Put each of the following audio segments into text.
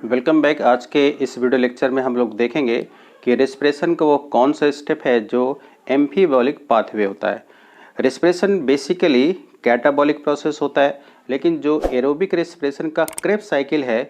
Welcome back. आज के इस वीडियो लेक्चर में हम लोग देखेंगे कि रेस्पिरेशन का वो कौन सा स्टेप है जो एम्फीबॉलिक पाथवे होता है। रेस्पिरेशन बेसिकली कैटाबॉलिक प्रोसेस होता है, लेकिन जो एरोबिक रेस्पिरेशन का क्रेब्स साइकिल है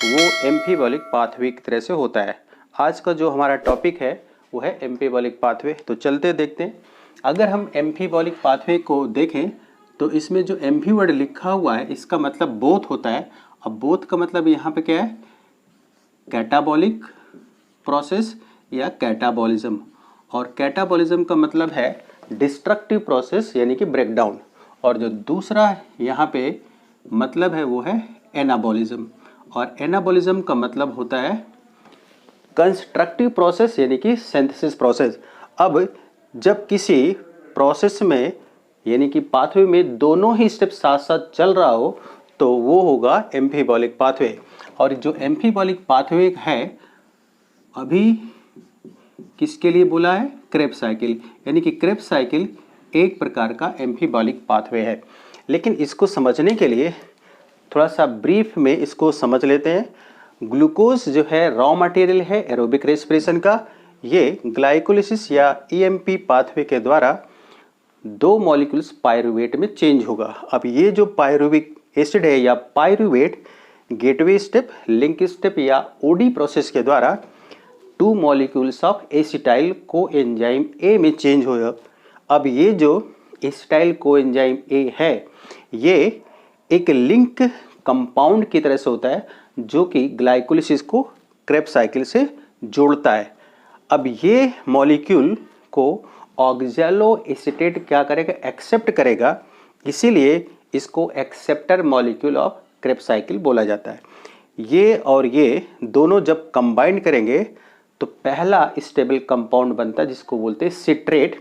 वो एम्फीबॉलिक पाथवे की तरह से होता है। आज का जो हमारा टॉपिक है वो है एम्फीबॉलिक पाथवे। तो चलते देखते हैं। अगर हम एम्फीबॉलिक पाथवे को देखें तो इसमें जो एम्फी वर्ड लिखा हुआ है इसका मतलब बोथ होता है। अब बोथ का मतलब यहाँ पे क्या है, कैटाबॉलिक प्रोसेस या कैटाबॉलिज्म, और कैटाबॉलिज्म का मतलब है डिस्ट्रक्टिव प्रोसेस यानी कि ब्रेकडाउन, और जो दूसरा यहाँ पे मतलब है वो है एनाबॉलिज्म, और एनाबॉलिज्म का मतलब होता है कंस्ट्रक्टिव प्रोसेस यानी कि सिंथेसिस प्रोसेस। अब जब किसी प्रोसेस में यानी कि पाथवे में दोनों ही स्टेप साथ साथ चल रहा हो तो वो होगा एम्फीबॉलिक पाथवे। और जो एम्फीबॉलिक पाथवे है अभी किसके लिए बोला है, क्रेब्स साइकिल, यानी कि क्रेब्स साइकिल एक प्रकार का एम्फीबॉलिक पाथवे है। लेकिन इसको समझने के लिए थोड़ा सा ब्रीफ में इसको समझ लेते हैं। ग्लूकोज जो है रॉ मटेरियल है एरोबिक रेस्पिरेशन का। ये ग्लाइकोलिसिस या ईएमपी पाथवे के द्वारा दो मॉलिक्यूल्स पायरुवेट में चेंज होगा। अब ये जो पायरुविक एसिड है या pyruvate gateway step, link step या ओडी प्रोसेस के द्वारा two molecules of acetyl coenzyme A में चेंज होगा। अब ये जो एसिटाइल कोएंजाइम ए है ये एक लिंक कंपाउंड की तरह से होता है जो कि ग्लाइकोलिसिस को क्रेब्स साइकिल से जोड़ता है। अब ये मॉलिक्यूल को ऑक्सैलो एसीटेट क्या करेगा, एक्सेप्ट करेगा, इसीलिए इसको acceptor molecule of Krebs cycle बोला जाता है। ये और ये दोनों जब कंबाइन करेंगे तो पहला स्टेबल कंपाउंड बनता है जिसको बोलते हैं सिट्रेट,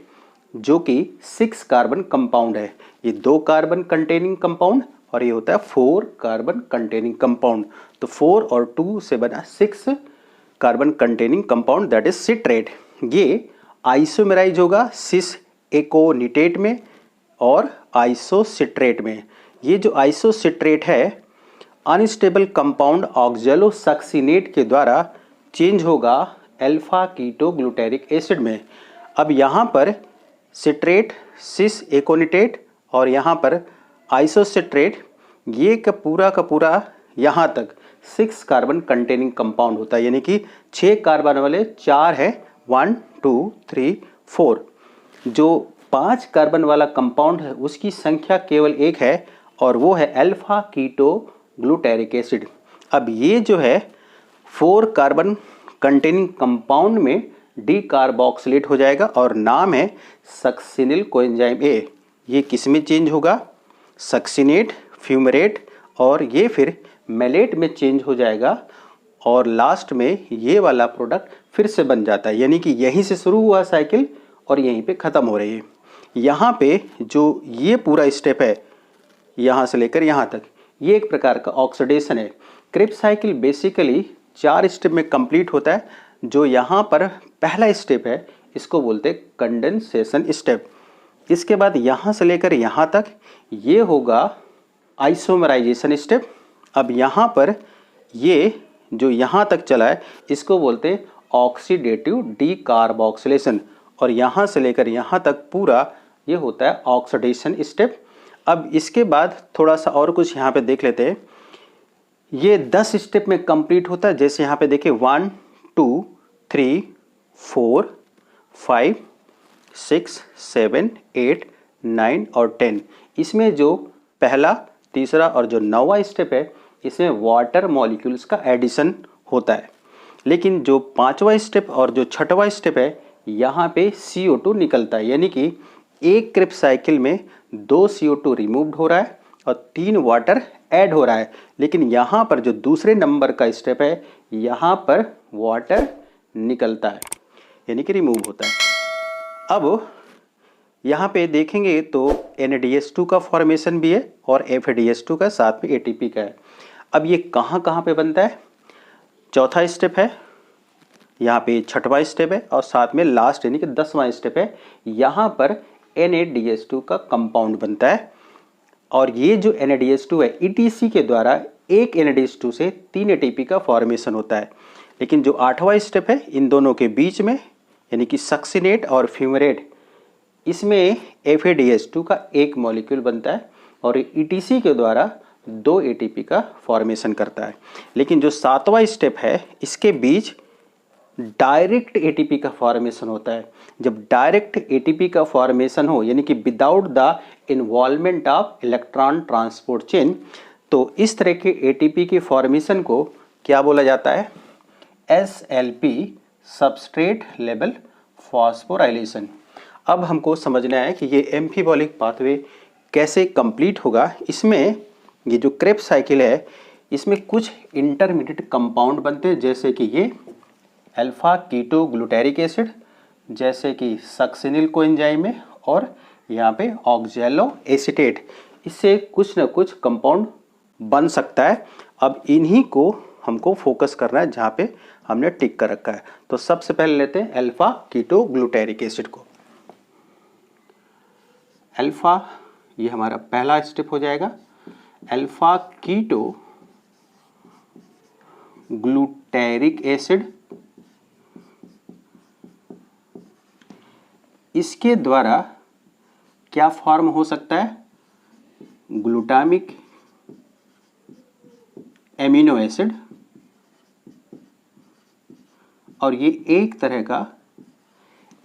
जो कि 6 कार्बन कंपाउंड है। ये 2 कार्बन कंटेनिंग कंपाउंड और ये होता है 4 कार्बन कंटेनिंग कंपाउंड। तो 4 और 2 से बना 6 carbon containing compound, that is citrate. ये आइसोमेराइज होगा सिस एकोनिटेट में और आइसोसिट्रेट में। ये जो आइसोसिट्रेट है अनस्टेबल कंपाउंड ऑक्सैलोसक्सिनेट के द्वारा चेंज होगा अल्फा कीटो ग्लूटेरिक एसिड में। अब यहाँ पर सिट्रेट सिस एकोनिटेट और यहाँ पर आइसोसिट्रेट, ये का पूरा यहाँ तक 6 कार्बन कंटेनिंग कंपाउंड होता है, यानी कि 6 कार्बन वाले 4 है, 1 2 3 4। जो 5 कार्बन वाला कंपाउंड है उसकी संख्या केवल 1 है और वो है अल्फा कीटो ग्लूटेरिक एसिड। अब ये जो है 4 कार्बन कंटेनिंग कंपाउंड में डीकार्बोक्सिलेट हो जाएगा और नाम है सक्सिनिल कोएंजाइम ए। ये किस में चेंज होगा, सक्सिनेट, फ्यूमरेट, और ये फिर मेलेट में चेंज हो जाएगा और लास्ट में ये वाला प्रोडक्ट फिर से बन जाता है, यानी कि यहीं से शुरू हुआ साइकिल और यहीं पे ख़त्म हो रही है। यहाँ पे जो ये पूरा स्टेप है यहाँ से लेकर यहाँ तक, ये एक प्रकार का ऑक्सीडेशन है। क्रेब्स साइकिल बेसिकली 4 स्टेप में कंप्लीट होता है। जो यहाँ पर पहला स्टेप है इसको बोलते हैं कंडेंसेशन स्टेप। इसके बाद यहाँ से लेकर यहाँ तक ये होगा आइसोमराइजेशन स्टेप। अब यहाँ पर ये जो यहाँ तक चला है इसको बोलते हैं ऑक्सीडेटिव डीकार्बोक्सिलेशन, और यहाँ से लेकर यहाँ तक पूरा ये होता है ऑक्सीडेशन स्टेप। अब इसके बाद थोड़ा सा और कुछ यहाँ पे देख लेते हैं। ये 10 स्टेप में कंप्लीट होता है। जैसे यहाँ पे देखिए 1 2 3 4 5 6 7 8 9 और 10। इसमें जो पहला, तीसरा और जो 9वां स्टेप है इसमें वाटर मॉलिक्यूल्स का एडिशन होता है। लेकिन जो 5वां स्टेप और जो 6वां स्टेप है यहाँ पे CO2 निकलता है, यानी कि एक क्रेब्स साइकिल में 2 CO2 रिमूव्ड हो रहा है और 3 वाटर ऐड हो रहा है। लेकिन यहाँ पर जो दूसरे नंबर का स्टेप है यहाँ पर वाटर निकलता है, यानी कि रिमूव होता है। अब यहाँ पे देखेंगे तो NADH2 का फॉर्मेशन भी है और FADH2 का, साथ में ATP का है। अब ये कहाँ पे बनता है, चौथा स्टेप है, यहाँ पे 6वां स्टेप है और साथ में लास्ट यानी कि 10वां स्टेप है। यहाँ पर NADH2 का कंपाउंड बनता है और ये जो NADH2 है ETC के द्वारा एक NADH2 से 3 ATP का फॉर्मेशन होता है। लेकिन जो 8वां स्टेप है इन दोनों के बीच में, यानी कि सक्सिनेट और फ्यूमरेट, इसमें FADH2 का एक मॉलिक्यूल बनता है और ETC के द्वारा 2 ATP का फॉर्मेशन करता है। लेकिन जो 7वां स्टेप है इसके बीच डायरेक्ट ATP का फॉर्मेशन होता है। जब डायरेक्ट ATP का फॉर्मेशन हो, यानी कि without the involvement of electron transport chain, तो इस तरह के ATP के फॉर्मेशन को क्या बोला जाता है? SLP, substrate level phosphorylation. अब हमको समझना है कि ये एम्फीबॉलिक पाथवे कैसे कंप्लीट होगा। इसमें ये जो क्रेब्स साइकिल है इसमें कुछ इंटरमीडिएट कंपाउंड बनते हैं, जैसे कि ये अल्फा कीटो ग्लूटारिक एसिड, जैसे कि सक्सिनिल कोएंजाइम में, और यहाँ पे ऑक्जेलो एसीटेट। इससे कुछ न कुछ कंपाउंड बन सकता है। अब इन्हीं को हमको फोकस करना है जहाँ पे हमने टिक कर रखा है। तो सबसे पहले लेते हैं अल्फा कीटो ग्लूटारिक एसिड को। अल्फा, ये हमारा पहला स्टेप हो जाएगा। अल्फा कीटो ग्लूटारिक एसिड, इसके द्वारा क्या फॉर्म हो सकता है? ग्लूटामिक एमिनो एसिड, और ये एक तरह का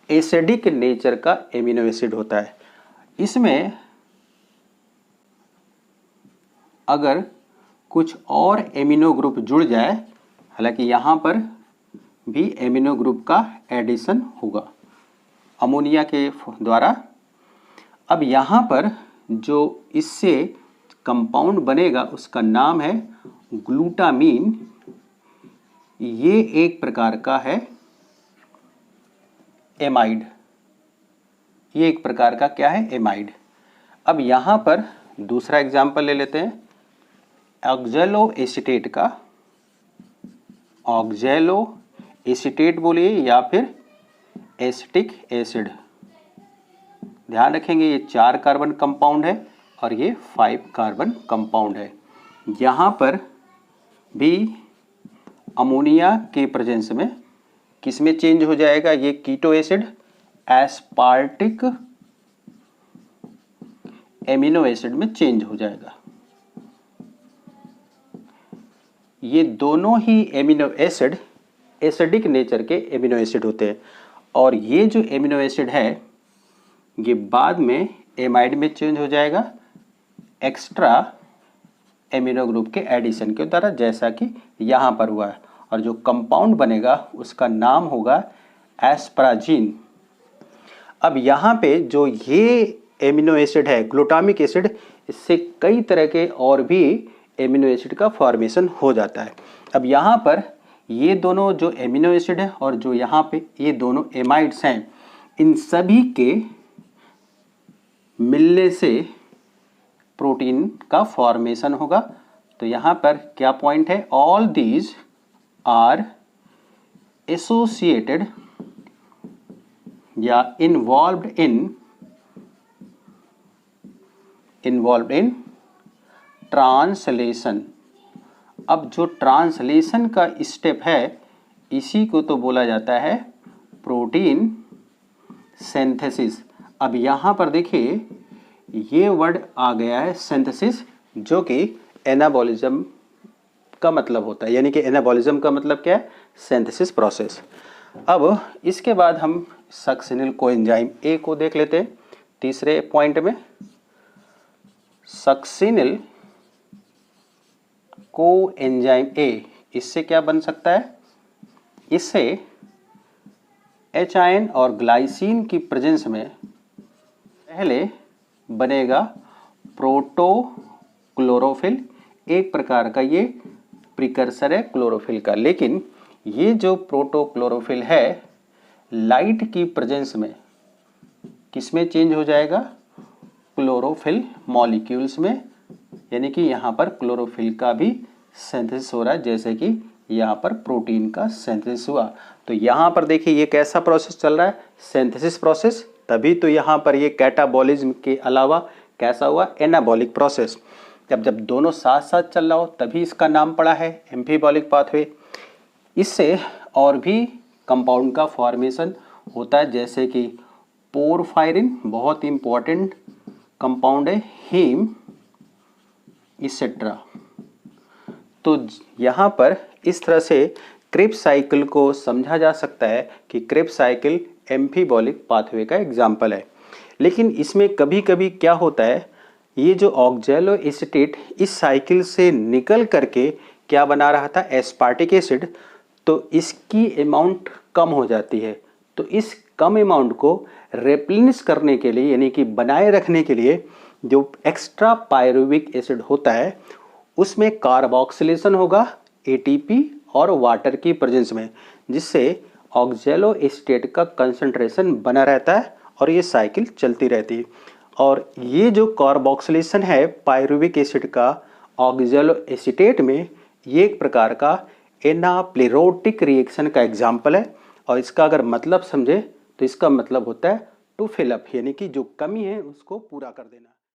एसिडिक नेचर का एमिनो एसिड होता है। इसमें अगर कुछ और एमिनो ग्रुप जुड़ जाए, हालांकि यहाँ पर भी एमिनो ग्रुप का एडिशन होगा अमोनिया के द्वारा। अब यहाँ पर जो इससे कंपाउंड बनेगा उसका नाम है ग्लूटामीन। ये एक प्रकार का है एमाइड। ये एक प्रकार का क्या है? एमाइड। अब यहाँ पर दूसरा एग्जाम्पल ले लेते हैं ऑक्जेलो एसीटेट का। ऑक्जेलो एसीटेट बोलिए या फिर एसिटिक एसिड। ध्यान रखेंगे ये 4 कार्बन कंपाउंड है और ये 5 कार्बन कंपाउंड है। यहाँ पर भी अमोनिया के प्रेजेंस में किस में चेंज हो जाएगा? ये keto acid aspartic amino acid में चेंज हो जाएगा। ये दोनों ही एमिनो एसिड एसिडिक नेचर के एमिनो एसिड होते हैं, और ये जो एमिनो एसिड है ये बाद में एमाइड में चेंज हो जाएगा एक्स्ट्रा एमिनो ग्रुप के एडिशन के द्वारा, जैसा कि यहाँ पर हुआ है। और जो कंपाउंड बनेगा उसका नाम होगा एस्पराजीन। अब यहाँ पे जो ये एमिनो एसिड है ग्लूटामिक एसिड, इससे कई तरह के और भी एमिनो एसिड का फॉर्मेशन हो जाता है। अब यहाँ पर ये दोनों जो एमिनो एसिड है और जो यहाँ पे ये दोनों एमाइड्स हैं, इन सभी के मिलने से प्रोटीन का फॉर्मेशन होगा। तो यहाँ पर क्या पॉइंट है? ऑल दीज आर एसोसिएटेड या इन्वॉल्व्ड इन ट्रांसलेशन। अब जो ट्रांसलेशन का स्टेप है इसी को तो बोला जाता है प्रोटीन सिंथेसिस। अब यहाँ पर देखिए ये वर्ड आ गया है सिंथेसिस, जो कि एनाबॉलिज्म का मतलब होता है। यानी कि एनाबॉलिज्म का मतलब क्या है? Synthesis process. अब इसके बाद हम सक्सिनिल कोएंजाइम ए को देख लेते हैं तीसरे पॉइंट में। सक्सिनिल कोएंजाइम ए, इससे क्या बन सकता है? इससे एच और ग्लाइसिन की प्रेजेंस में पहले बनेगा प्रोटोक्लोरोफिल। एक प्रकार का ये प्रिकर्सर है क्लोरोफिल का। लेकिन ये जो प्रोटोक्लोरोफिल है लाइट की प्रेजेंस में किसमें चेंज हो जाएगा? क्लोरोफिल मॉलिक्यूल्स में। यानी कि यहाँ पर क्लोरोफिल का भी सिंथेसिस हो रहा है, जैसे कि यहाँ पर प्रोटीन का सिंथेसिस हुआ। तो यहाँ पर देखिए ये कैसा प्रोसेस चल रहा है? Synthesis process. तभी तो यहाँ पर ये कैटाबॉलिज्म के अलावा कैसा हुआ? Anabolic process. जब जब दोनों साथ साथ चल रहा हो तभी इसका नाम पड़ा है एम्फीबॉलिक पाथवे। इससे और भी कंपाउंड का फॉर्मेशन होता है, जैसे कि पोरफायरिन बहुत इंपॉर्टेंट कंपाउंड है, हीम इसेट्रा। तो यहाँ पर इस तरह से क्रेब्स साइकिल को समझा जा सकता है कि क्रेब्स साइकिल एम्फीबॉलिक पाथवे का एग्जाम्पल है। लेकिन इसमें कभी कभी क्या होता है, ये जो ऑक्जेलो एसीटेट इस साइकिल से निकल करके क्या बना रहा था, एस्पार्टिक एसिड, तो इसकी अमाउंट कम हो जाती है। तो इस कम अमाउंट को रिप्लेनिश करने के लिए, यानी कि बनाए रखने के लिए, जो एक्स्ट्रा पायरुविक एसिड होता है उसमें कार्बोक्सिलेशन होगा एटीपी और वाटर की प्रेजेंस में, जिससे ऑक्जेलो एसीटेट का कंसंट्रेशन बना रहता है और ये साइकिल चलती रहती है। और ये जो कार्बोक्सिलेशन है पायरुविक एसिड का ऑक्जेलो एसीटेट में, ये एक प्रकार का एनाप्लेरोटिक रिएक्शन का एग्जाम्पल है। और इसका अगर मतलब समझे तो इसका मतलब होता है टू फिल अप, यानी कि जो कमी है उसको पूरा कर देना।